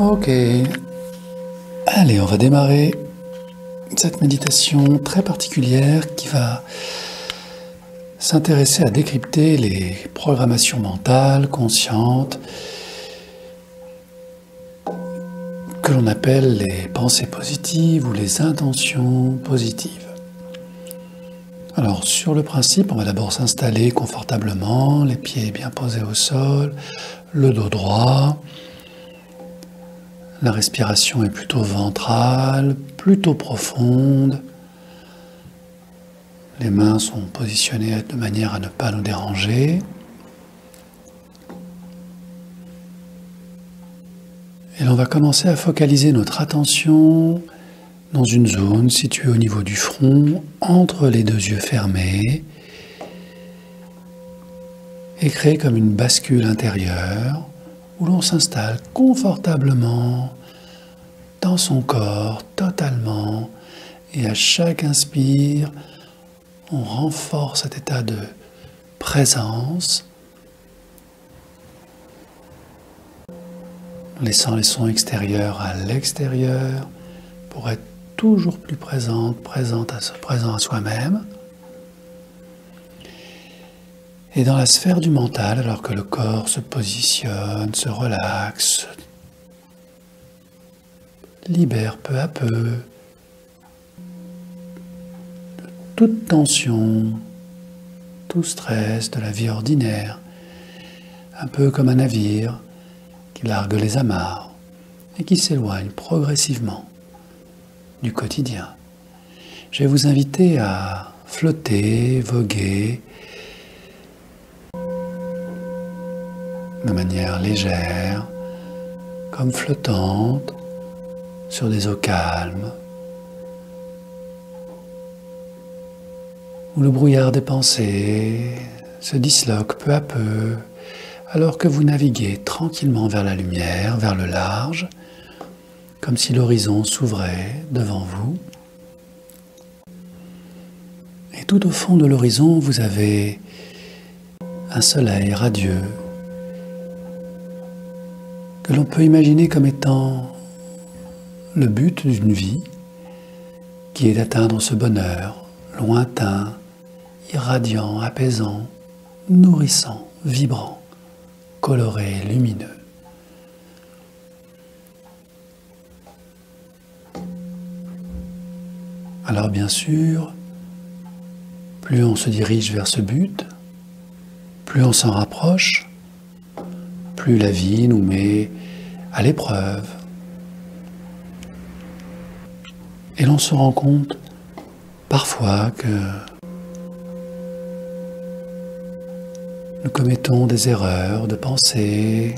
Ok, allez, on va démarrer cette méditation très particulière qui va s'intéresser à décrypter les programmations mentales, conscientes, que l'on appelle les pensées positives ou les intentions positives. Alors, sur le principe, on va d'abord s'installer confortablement, les pieds bien posés au sol, le dos droit. La respiration est plutôt ventrale, plutôt profonde. Les mains sont positionnées de manière à ne pas nous déranger. Et l'on va commencer à focaliser notre attention dans une zone située au niveau du front, entre les deux yeux fermés, et créer comme une bascule intérieure où l'on s'installe confortablement dans son corps totalement, et à chaque inspire, on renforce cet état de présence, laissant les sons extérieurs à l'extérieur pour être toujours plus présent à soi-même. Et dans la sphère du mental, alors que le corps se positionne, se relaxe, libère peu à peu toute tension, tout stress de la vie ordinaire, un peu comme un navire qui largue les amarres et qui s'éloigne progressivement du quotidien. Je vais vous inviter à flotter, voguer de manière légère, comme flottante, sur des eaux calmes, où le brouillard des pensées se disloque peu à peu, alors que vous naviguez tranquillement vers la lumière, vers le large, comme si l'horizon s'ouvrait devant vous. Et tout au fond de l'horizon, vous avez un soleil radieux que l'on peut imaginer comme étant le but d'une vie, qui est d'atteindre ce bonheur lointain, irradiant, apaisant, nourrissant, vibrant, coloré, lumineux. Alors bien sûr, plus on se dirige vers ce but, plus on s'en rapproche, plus la vie nous met à l'épreuve. Et l'on se rend compte parfois que nous commettons des erreurs de pensée,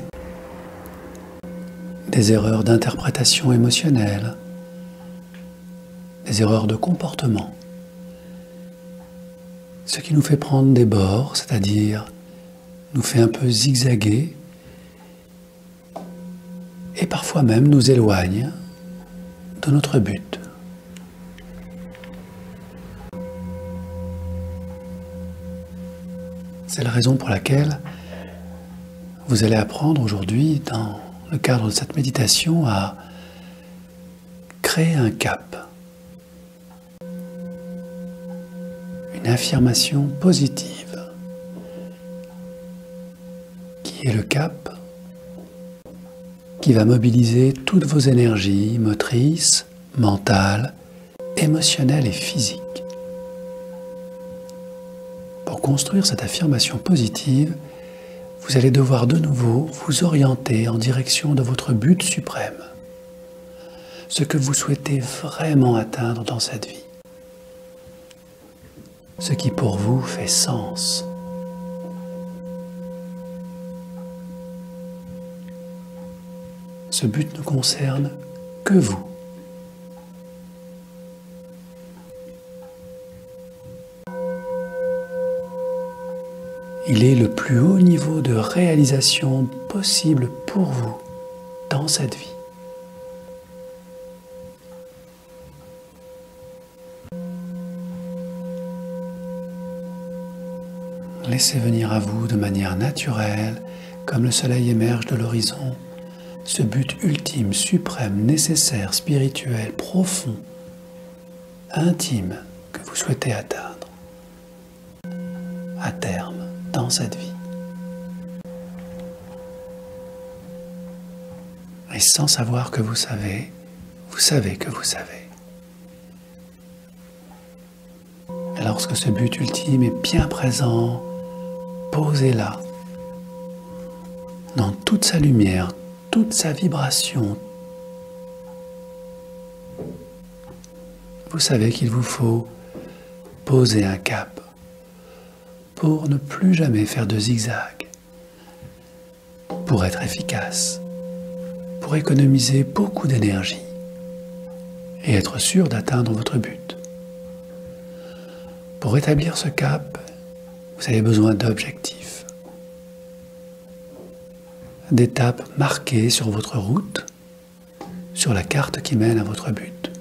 des erreurs d'interprétation émotionnelle, des erreurs de comportement. Ce qui nous fait prendre des bords, c'est-à-dire nous fait un peu zigzaguer et parfois même nous éloigne de notre but. C'est la raison pour laquelle vous allez apprendre aujourd'hui, dans le cadre de cette méditation, à créer un cap, une affirmation positive, qui est le cap qui va mobiliser toutes vos énergies motrices, mentales, émotionnelles et physiques. Pour construire cette affirmation positive, vous allez devoir de nouveau vous orienter en direction de votre but suprême, ce que vous souhaitez vraiment atteindre dans cette vie, ce qui pour vous fait sens. Ce but ne concerne que vous. Il est le plus haut niveau de réalisation possible pour vous dans cette vie. Laissez venir à vous de manière naturelle, comme le soleil émerge de l'horizon, ce but ultime, suprême, nécessaire, spirituel, profond, intime que vous souhaitez atteindre à terme dans cette vie. Et sans savoir que vous savez que vous savez. Et lorsque ce but ultime est bien présent, posé là, dans toute sa lumière, toute sa vibration, vous savez qu'il vous faut poser un cap pour ne plus jamais faire de zigzag, pour être efficace, pour économiser beaucoup d'énergie et être sûr d'atteindre votre but. Pour établir ce cap, vous avez besoin d'objectifs, d'étapes marquées sur votre route, sur la carte qui mène à votre but.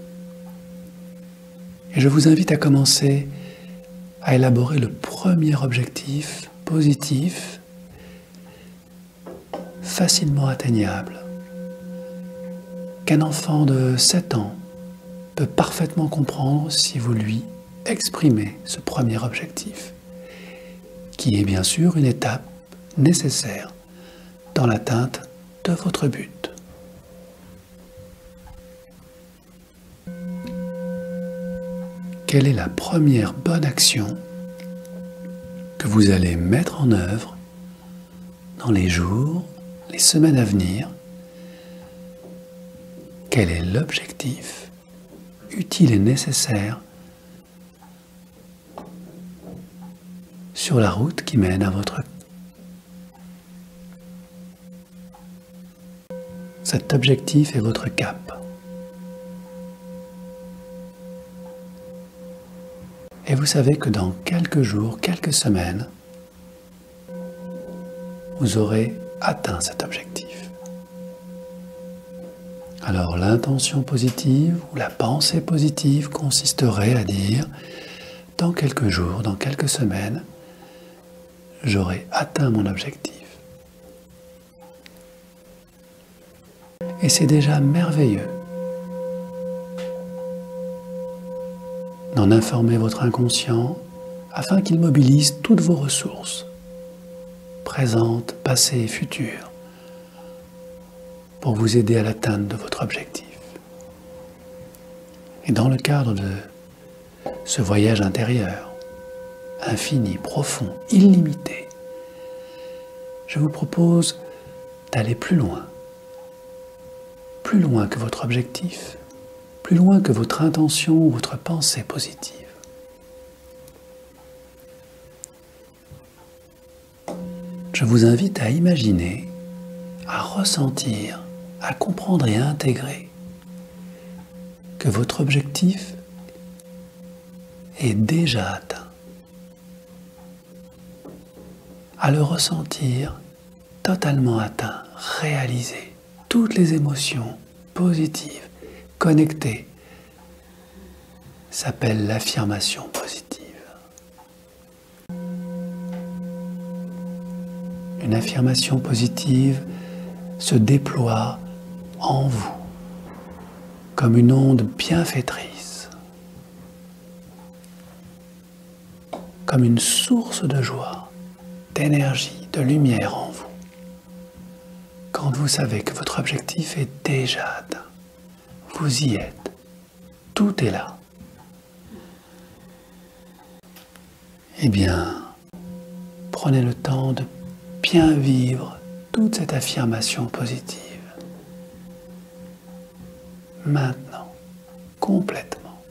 Et je vous invite à commencer à élaborer le premier objectif positif, facilement atteignable, qu'un enfant de 7 ans peut parfaitement comprendre si vous lui exprimez ce premier objectif, qui est bien sûr une étape nécessaire dans l'atteinte de votre but. Quelle est la première bonne action que vous allez mettre en œuvre dans les jours, les semaines à venir? Quel est l'objectif utile et nécessaire sur la route qui mène à votre... Cet objectif est votre cap. Et vous savez que dans quelques jours, quelques semaines, vous aurez atteint cet objectif. Alors l'intention positive ou la pensée positive consisterait à dire « dans quelques jours, dans quelques semaines, j'aurai atteint mon objectif ». Et c'est déjà merveilleux d'en informer votre inconscient afin qu'il mobilise toutes vos ressources, présentes, passées et futures, pour vous aider à l'atteinte de votre objectif. Et dans le cadre de ce voyage intérieur, infini, profond, illimité, je vous propose d'aller plus loin que votre objectif, plus loin que votre intention ou votre pensée positive. Je vous invite à imaginer, à ressentir, à comprendre et à intégrer que votre objectif est déjà atteint. À le ressentir totalement atteint, réalisé, toutes les émotions positives, connectées, s'appelle l'affirmation positive. Une affirmation positive se déploie en vous comme une onde bienfaitrice, comme une source de joie, d'énergie, de lumière en vous. Quand vous savez que votre objectif est déjà atteint, vous y êtes, tout est là. Eh bien, prenez le temps de bien vivre toute cette affirmation positive. Maintenant, complètement,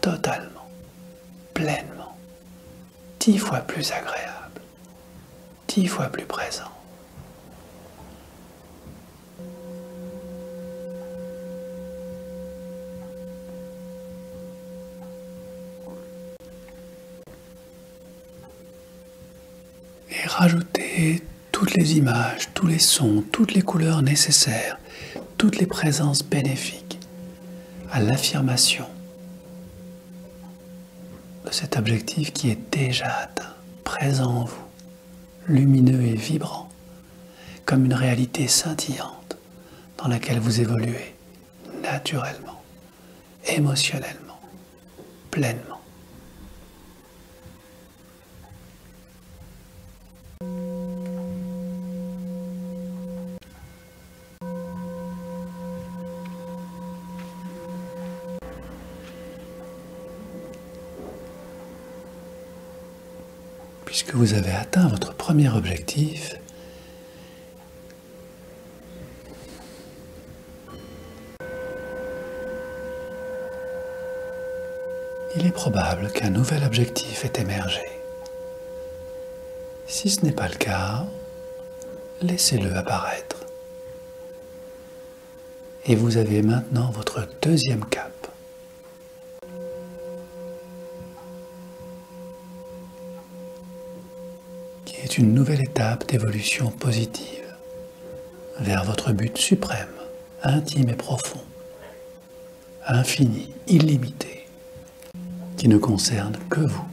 totalement, pleinement, 10 fois plus agréable, 10 fois plus présent. Et rajoutez toutes les images, tous les sons, toutes les couleurs nécessaires, toutes les présences bénéfiques à l'affirmation de cet objectif qui est déjà atteint, présent en vous, lumineux et vibrant, comme une réalité scintillante, dans laquelle vous évoluez naturellement, émotionnellement, pleinement. Puisque vous avez atteint votre premier objectif, il est probable qu'un nouvel objectif ait émergé. Si ce n'est pas le cas, laissez-le apparaître. Et vous avez maintenant votre deuxième cap. Qui est une nouvelle étape d'évolution positive vers votre but suprême, intime et profond, infini, illimité, qui ne concerne que vous.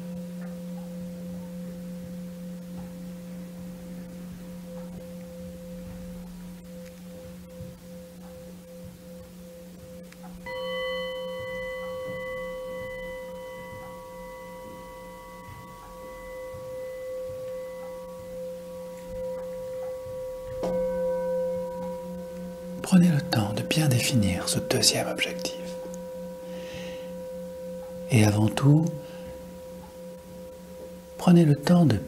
Prenez le temps de bien définir ce deuxième objectif. Et avant tout, prenez le temps de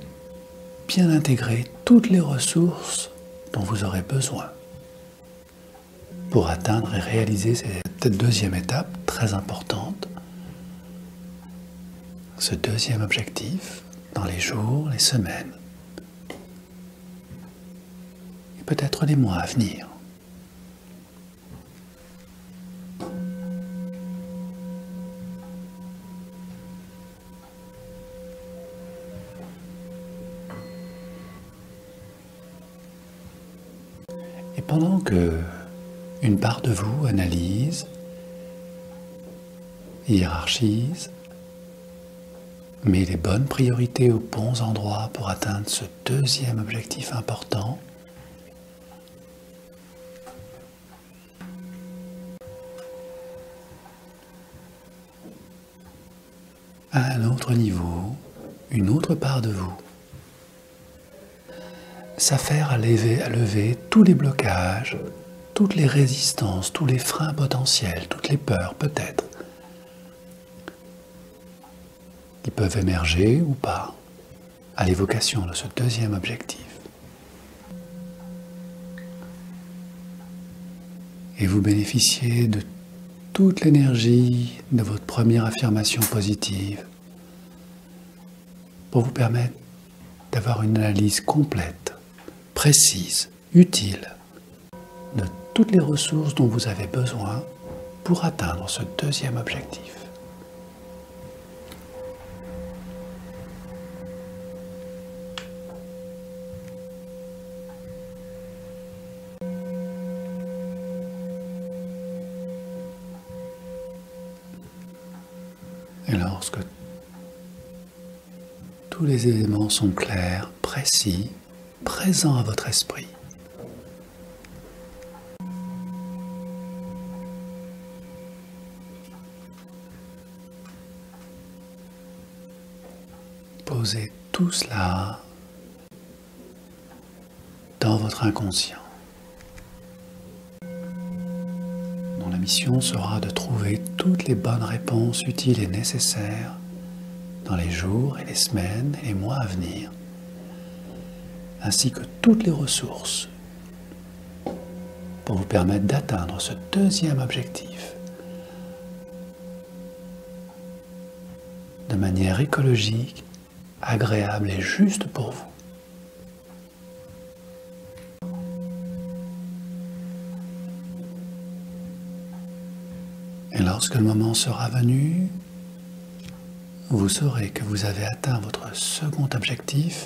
bien intégrer toutes les ressources dont vous aurez besoin pour atteindre et réaliser cette deuxième étape très importante, ce deuxième objectif dans les jours, les semaines et peut-être les mois à venir. Et pendant que une part de vous analyse, hiérarchise, met les bonnes priorités aux bons endroits pour atteindre ce deuxième objectif important, à un autre niveau, une autre part de vous s'affaire à lever tous les blocages, toutes les résistances, tous les freins potentiels, toutes les peurs peut-être, qui peuvent émerger ou pas à l'évocation de ce deuxième objectif. Et vous bénéficiez de toute l'énergie de votre première affirmation positive pour vous permettre d'avoir une analyse complète, précise, utile de toutes les ressources dont vous avez besoin pour atteindre ce deuxième objectif. Et lorsque tous les éléments sont clairs, précis, présents à votre esprit, posez tout cela dans votre inconscient, dont la mission sera de trouver toutes les bonnes réponses utiles et nécessaires dans les jours et les semaines et les mois à venir, ainsi que toutes les ressources pour vous permettre d'atteindre ce deuxième objectif de manière écologique, agréable et juste pour vous. Et lorsque le moment sera venu, vous saurez que vous avez atteint votre second objectif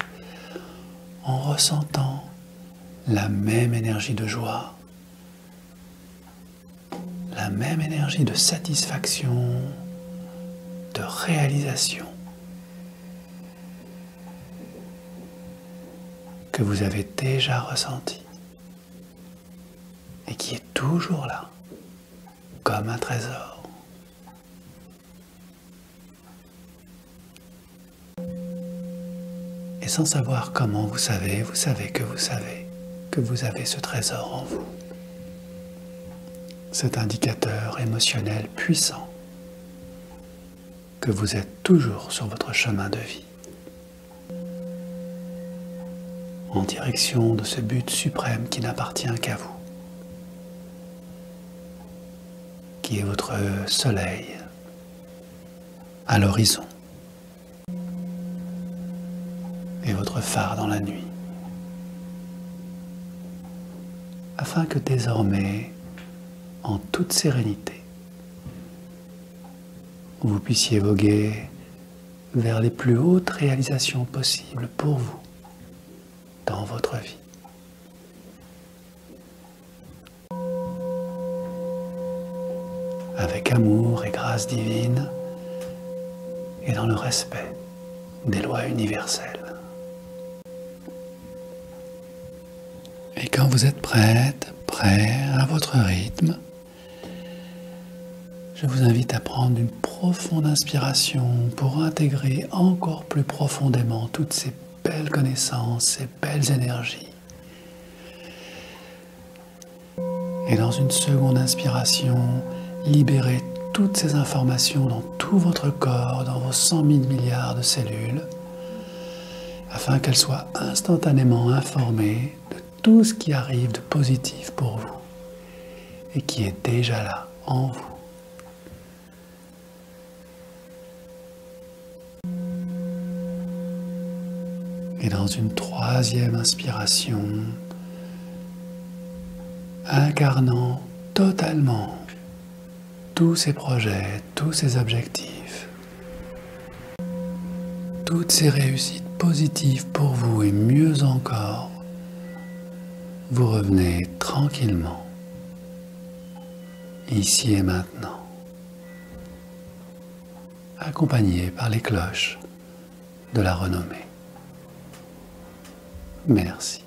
en ressentant la même énergie de joie, la même énergie de satisfaction, de réalisation que vous avez déjà ressenti et qui est tout toujours là, comme un trésor. Et sans savoir comment vous savez que vous avez ce trésor en vous. Cet indicateur émotionnel puissant que vous êtes toujours sur votre chemin de vie, en direction de ce but suprême qui n'appartient qu'à vous, qui est votre soleil à l'horizon et votre phare dans la nuit, afin que désormais, en toute sérénité, vous puissiez voguer vers les plus hautes réalisations possibles pour vous dans votre vie. Avec amour et grâce divine et dans le respect des lois universelles. Et quand vous êtes prête, prêt à votre rythme, je vous invite à prendre une profonde inspiration pour intégrer encore plus profondément toutes ces belles connaissances, ces belles énergies. Et dans une seconde inspiration, libérez toutes ces informations dans tout votre corps, dans vos 100 000 milliards de cellules, afin qu'elles soient instantanément informées de tout ce qui arrive de positif pour vous et qui est déjà là en vous. Et dans une troisième inspiration, incarnant totalement tous ces projets, tous ces objectifs, toutes ces réussites positives pour vous et mieux encore, vous revenez tranquillement, ici et maintenant, accompagné par les cloches de la renommée. Merci.